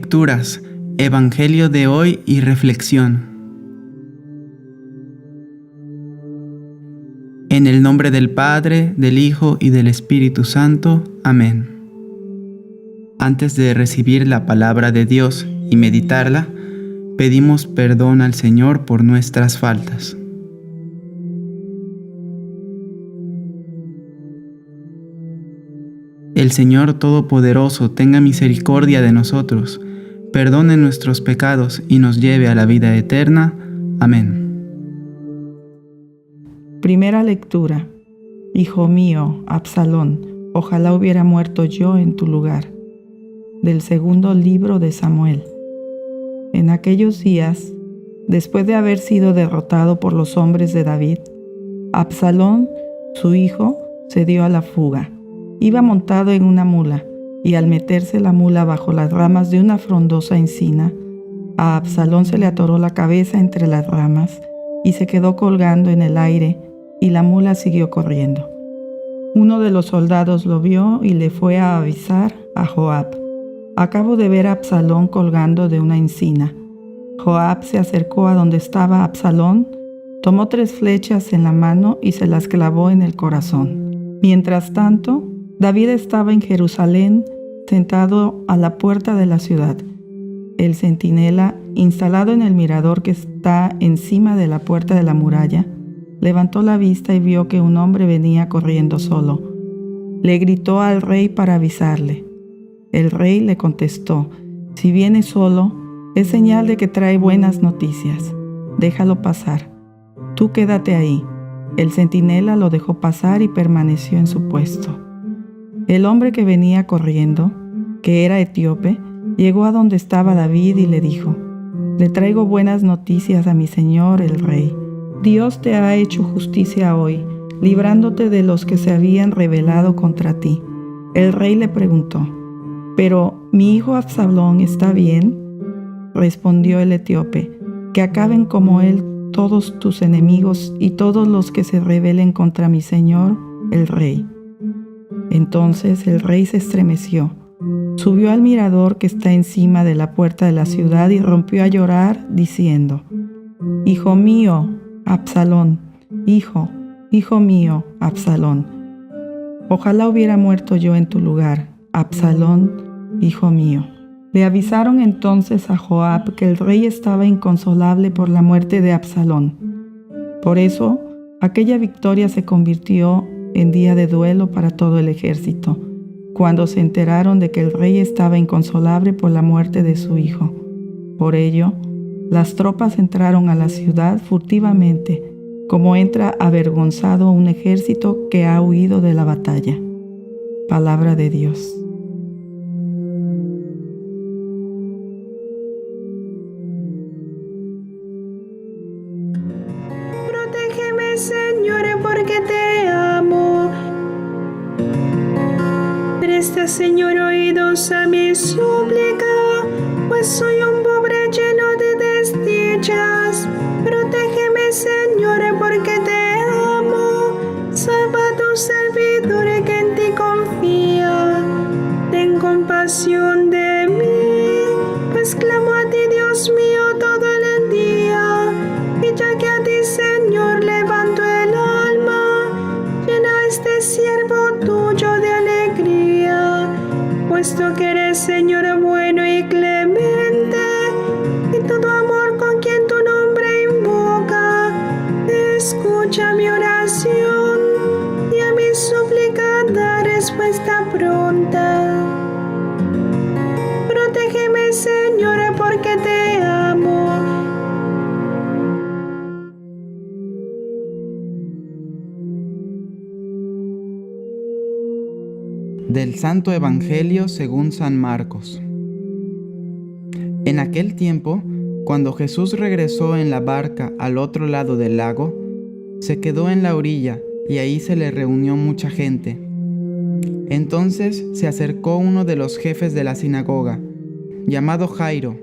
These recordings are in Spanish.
Lecturas, Evangelio de hoy y reflexión. En el nombre del Padre, del Hijo y del Espíritu Santo. Amén. Antes de recibir la palabra de Dios y meditarla, pedimos perdón al Señor por nuestras faltas. El Señor Todopoderoso tenga misericordia de nosotros, perdone nuestros pecados y nos lleve a la vida eterna. Amén. Primera lectura. Hijo mío, Absalón, ojalá hubiera muerto yo en tu lugar. Del segundo libro de Samuel. En aquellos días, después de haber sido derrotado por los hombres de David, Absalón, su hijo, se dio a la fuga. Iba montado en una mula, y al meterse la mula bajo las ramas de una frondosa encina, a Absalón se le atoró la cabeza entre las ramas, y se quedó colgando en el aire, y la mula siguió corriendo. Uno de los soldados lo vio y le fue a avisar a Joab. Acabo de ver a Absalón colgando de una encina. Joab se acercó a donde estaba Absalón, tomó 3 flechas en la mano y se las clavó en el corazón. Mientras tanto, David estaba en Jerusalén, sentado a la puerta de la ciudad. El centinela, instalado en el mirador que está encima de la puerta de la muralla, levantó la vista y vio que un hombre venía corriendo solo. Le gritó al rey para avisarle. El rey le contestó: si viene solo, es señal de que trae buenas noticias. Déjalo pasar. Tú quédate ahí. El centinela lo dejó pasar y permaneció en su puesto. El hombre que venía corriendo, que era etíope, llegó a donde estaba David y le dijo: le traigo buenas noticias a mi señor el rey. Dios te ha hecho justicia hoy, librándote de los que se habían rebelado contra ti. El rey le preguntó: ¿pero mi hijo Absalón está bien? Respondió el etíope: que acaben como él todos tus enemigos y todos los que se rebelen contra mi señor el rey. Entonces el rey se estremeció, subió al mirador que está encima de la puerta de la ciudad y rompió a llorar, diciendo: hijo mío, Absalón, hijo mío, Absalón. Ojalá hubiera muerto yo en tu lugar, Absalón, hijo mío. Le avisaron entonces a Joab que el rey estaba inconsolable por la muerte de Absalón. Por eso, aquella victoria se convirtió en día de duelo para todo el ejército, cuando se enteraron de que el rey estaba inconsolable por la muerte de su hijo. Por ello, las tropas entraron a la ciudad furtivamente, como entra avergonzado un ejército que ha huido de la batalla. Palabra de Dios. Protégeme, Señor, porque te amo. Presta, Señor, oídos a mi súplica, pues soy un pobre lleno de desdichas. Protégeme, Señor, porque te amo. Salva a tu servidor que en ti confía. Ten compasión de mí, pues clamo a ti, Dios mío, todo el día. Y ya que a ti, Señor, levanto el alma, llena este siervo tuyo de alegría, puesto que eres, Señor, bueno y clemente, y todo amor con quien tu nombre invoca. Escucha mi oración y a mi súplica da respuesta pronta. Protégeme, Señor, porque te amo. Del Santo Evangelio según San Marcos. En aquel tiempo, cuando Jesús regresó en la barca al otro lado del lago, se quedó en la orilla y ahí se le reunió mucha gente. Entonces se acercó uno de los jefes de la sinagoga, llamado Jairo.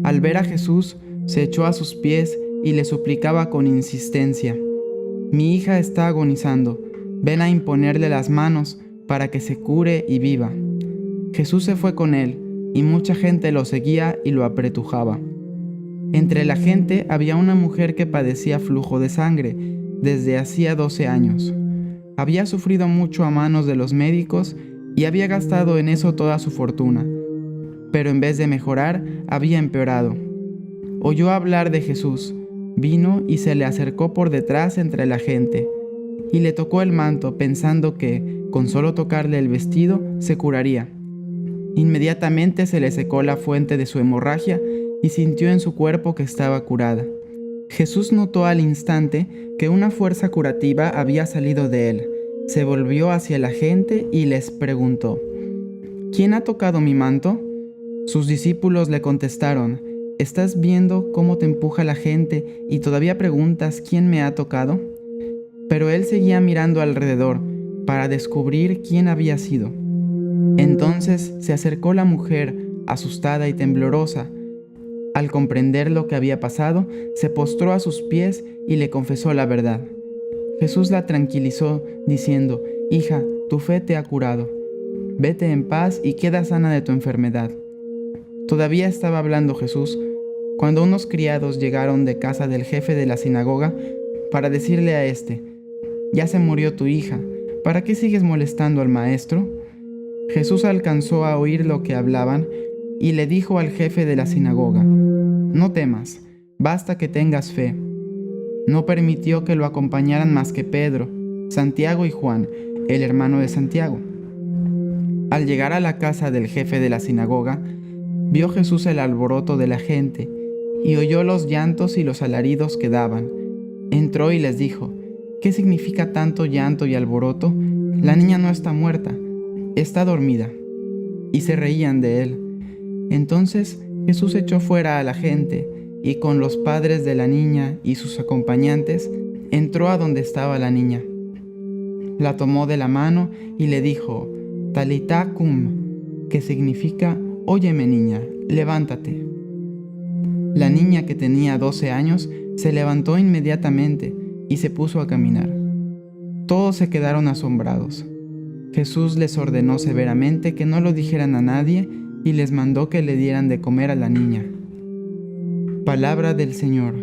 Al ver a Jesús, se echó a sus pies y le suplicaba con insistencia: mi hija está agonizando, ven a imponerle las manos para que se cure y viva. Jesús se fue con él, y mucha gente lo seguía y lo apretujaba. Entre la gente había una mujer que padecía flujo de sangre desde hacía 12 años. Había sufrido mucho a manos de los médicos y había gastado en eso toda su fortuna, pero en vez de mejorar, había empeorado. Oyó hablar de Jesús, vino y se le acercó por detrás entre la gente, y le tocó el manto pensando que, con solo tocarle el vestido, se curaría. Inmediatamente se le secó la fuente de su hemorragia y sintió en su cuerpo que estaba curada. Jesús notó al instante que una fuerza curativa había salido de él. Se volvió hacia la gente y les preguntó: ¿Quién ha tocado mi manto? Sus discípulos le contestaron: ¿Estás viendo cómo te empuja la gente y todavía preguntas quién me ha tocado? Pero él seguía mirando alrededor para descubrir quién había sido. Entonces se acercó la mujer, asustada y temblorosa. Al comprender lo que había pasado, se postró a sus pies y le confesó la verdad. Jesús la tranquilizó, diciendo: «Hija, tu fe te ha curado. Vete en paz y queda sana de tu enfermedad». Todavía estaba hablando Jesús cuando unos criados llegaron de casa del jefe de la sinagoga para decirle a éste: «Ya se murió tu hija, ¿para qué sigues molestando al maestro?». Jesús alcanzó a oír lo que hablaban y le dijo al jefe de la sinagoga: «No temas, basta que tengas fe». No permitió que lo acompañaran más que Pedro, Santiago y Juan, el hermano de Santiago. Al llegar a la casa del jefe de la sinagoga, vio Jesús el alboroto de la gente y oyó los llantos y los alaridos que daban. Entró y les dijo: «¿Qué significa tanto llanto y alboroto? La niña no está muerta, está dormida». Y se reían de él. Entonces Jesús echó fuera a la gente y con los padres de la niña y sus acompañantes entró a donde estaba la niña. La tomó de la mano y le dijo: «Talitá cum», que significa: «Óyeme, niña, levántate». La niña, que tenía 12 años, se levantó inmediatamente y se puso a caminar. Todos se quedaron asombrados. Jesús les ordenó severamente que no lo dijeran a nadie y les mandó que le dieran de comer a la niña. Palabra del Señor.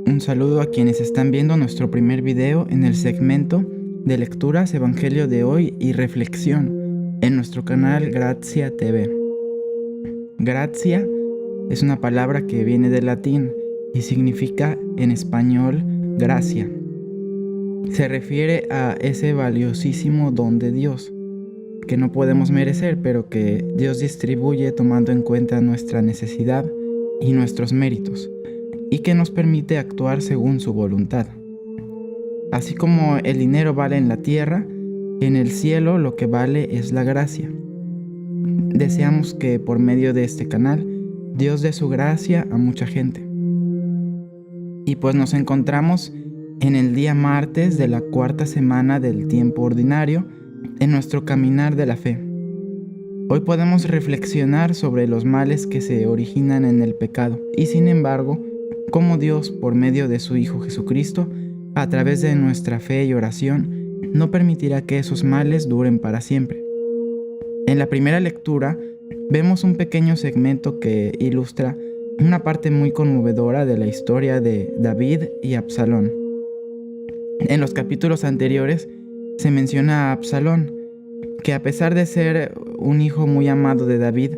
Un saludo a quienes están viendo nuestro primer video en el segmento de lecturas, Evangelio de hoy y reflexión en nuestro canal Grazia TV. Gracia es una palabra que viene del latín y significa en español gracia. Se refiere a ese valiosísimo don de Dios que no podemos merecer, pero que Dios distribuye tomando en cuenta nuestra necesidad y nuestros méritos, y que nos permite actuar según su voluntad. Así como el dinero vale en la tierra, en el cielo lo que vale es la gracia. Deseamos que por medio de este canal Dios dé su gracia a mucha gente. Y pues nos encontramos en el día martes de la cuarta semana del tiempo ordinario en nuestro caminar de la fe. Hoy podemos reflexionar sobre los males que se originan en el pecado y, sin embargo, cómo Dios, por medio de su Hijo Jesucristo, a través de nuestra fe y oración, no permitirá que esos males duren para siempre. En la primera lectura vemos un pequeño segmento que ilustra una parte muy conmovedora de la historia de David y Absalón. En los capítulos anteriores se menciona a Absalón, que a pesar de ser un hijo muy amado de David,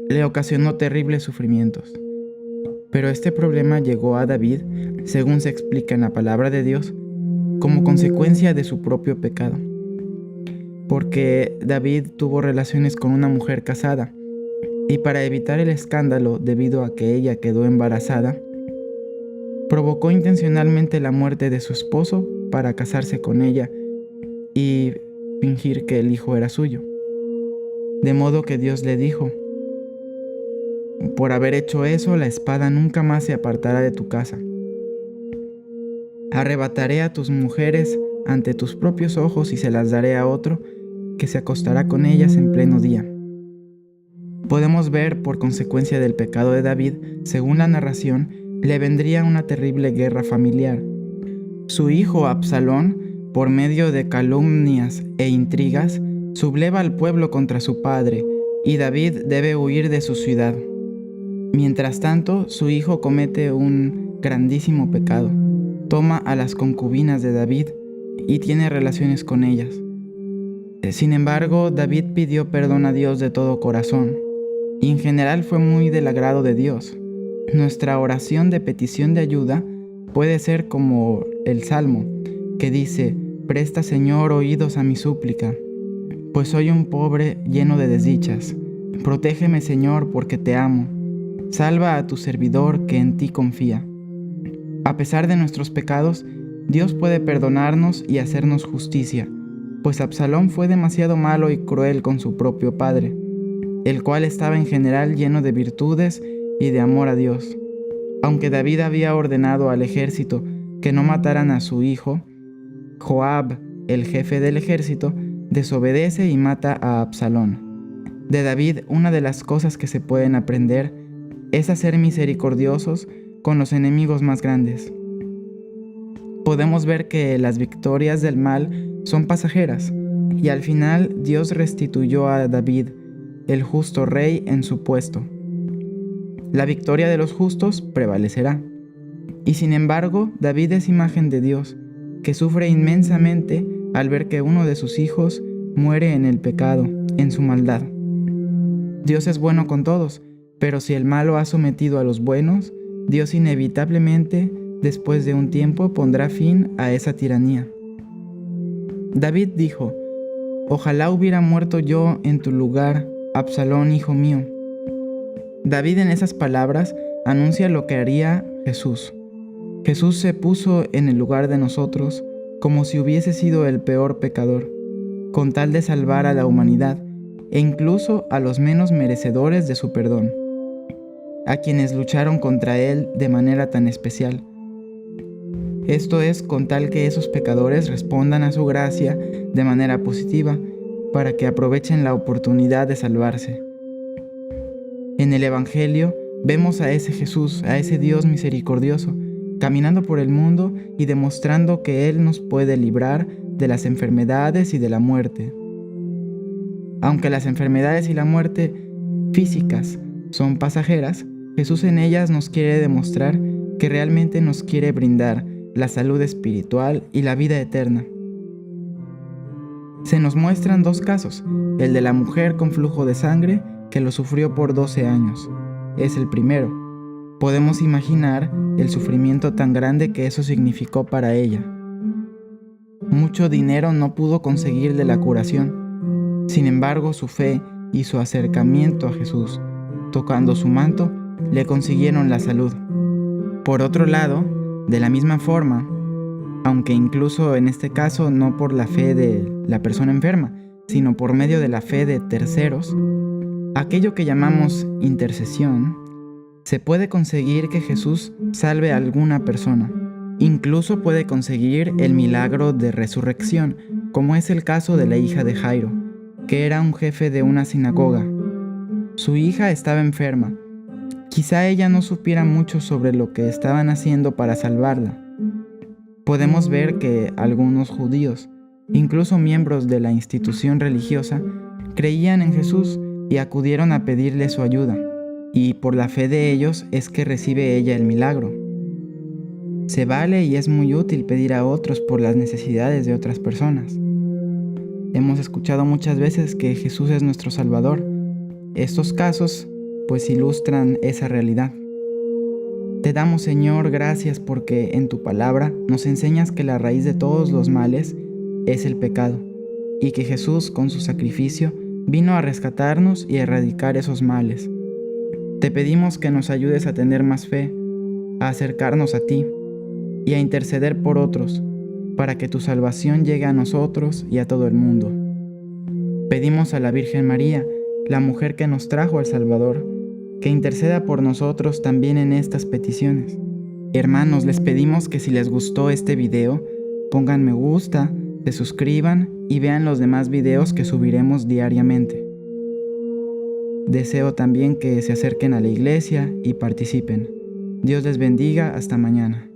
le ocasionó terribles sufrimientos. Pero este problema llegó a David, según se explica en la palabra de Dios, como consecuencia de su propio pecado. Porque David tuvo relaciones con una mujer casada, y para evitar el escándalo debido a que ella quedó embarazada, provocó intencionalmente la muerte de su esposo para casarse con ella y fingir que el hijo era suyo. De modo que Dios le dijo: «Por haber hecho eso, la espada nunca más se apartará de tu casa. Arrebataré a tus mujeres ante tus propios ojos y se las daré a otro que se acostará con ellas en pleno día». Podemos ver, por consecuencia del pecado de David, según la narración, le vendría una terrible guerra familiar. Su hijo Absalón, por medio de calumnias e intrigas, subleva al pueblo contra su padre, y David debe huir de su ciudad. Mientras tanto, su hijo comete un grandísimo pecado. Toma a las concubinas de David y tiene relaciones con ellas. Sin embargo, David pidió perdón a Dios de todo corazón, y en general fue muy del agrado de Dios. Nuestra oración de petición de ayuda puede ser como el Salmo, que dice: «Presta, Señor, oídos a mi súplica, pues soy un pobre lleno de desdichas. Protégeme, Señor, porque te amo. Salva a tu servidor que en ti confía». A pesar de nuestros pecados, Dios puede perdonarnos y hacernos justicia, pues Absalón fue demasiado malo y cruel con su propio padre, el cual estaba en general lleno de virtudes y de amor a Dios. Aunque David había ordenado al ejército que no mataran a su hijo, Joab, el jefe del ejército, desobedece y mata a Absalón. De David, una de las cosas que se pueden aprender es a ser misericordiosos con los enemigos más grandes. Podemos ver que las victorias del mal son pasajeras, y al final Dios restituyó a David, el justo rey, en su puesto. La victoria de los justos prevalecerá. Y sin embargo, David es imagen de Dios, que sufre inmensamente al ver que uno de sus hijos muere en el pecado, en su maldad. Dios es bueno con todos, pero si el malo ha sometido a los buenos, Dios inevitablemente, después de un tiempo, pondrá fin a esa tiranía. David dijo: «Ojalá hubiera muerto yo en tu lugar, Absalón, hijo mío». David en esas palabras anuncia lo que haría Jesús. Jesús se puso en el lugar de nosotros como si hubiese sido el peor pecador, con tal de salvar a la humanidad e incluso a los menos merecedores de su perdón, a quienes lucharon contra él de manera tan especial. Esto es con tal que esos pecadores respondan a su gracia de manera positiva, para que aprovechen la oportunidad de salvarse. En el Evangelio vemos a ese Jesús, a ese Dios misericordioso, caminando por el mundo y demostrando que Él nos puede librar de las enfermedades y de la muerte. Aunque las enfermedades y la muerte físicas son pasajeras, Jesús en ellas nos quiere demostrar que realmente nos quiere brindar la salud espiritual y la vida eterna. Se nos muestran dos casos: el de la mujer con flujo de sangre, que lo sufrió por 12 años. Es el primero. Podemos imaginar el sufrimiento tan grande que eso significó para ella. Mucho dinero no pudo conseguirle la curación. Sin embargo, su fe y su acercamiento a Jesús, tocando su manto, le consiguieron la salud. Por otro lado, de la misma forma, aunque incluso en este caso no por la fe de la persona enferma, sino por medio de la fe de terceros, aquello que llamamos intercesión, se puede conseguir que Jesús salve a alguna persona. Incluso puede conseguir el milagro de resurrección, como es el caso de la hija de Jairo, que era un jefe de una sinagoga. Su hija estaba enferma. Quizá ella no supiera mucho sobre lo que estaban haciendo para salvarla. Podemos ver que algunos judíos, incluso miembros de la institución religiosa, creían en Jesús y acudieron a pedirle su ayuda, y por la fe de ellos es que recibe ella el milagro. Se vale y es muy útil pedir a otros por las necesidades de otras personas. Hemos escuchado muchas veces que Jesús es nuestro Salvador. Estos casos pues ilustran esa realidad. Te damos, Señor, gracias porque en tu palabra nos enseñas que la raíz de todos los males es el pecado, y que Jesús con su sacrificio vino a rescatarnos y a erradicar esos males. Te pedimos que nos ayudes a tener más fe, a acercarnos a ti y a interceder por otros, para que tu salvación llegue a nosotros y a todo el mundo. Pedimos a la Virgen María, la mujer que nos trajo al Salvador, que interceda por nosotros también en estas peticiones. Hermanos, les pedimos que si les gustó este video, pongan me gusta, se suscriban y vean los demás videos que subiremos diariamente. Deseo también que se acerquen a la iglesia y participen. Dios les bendiga, hasta mañana.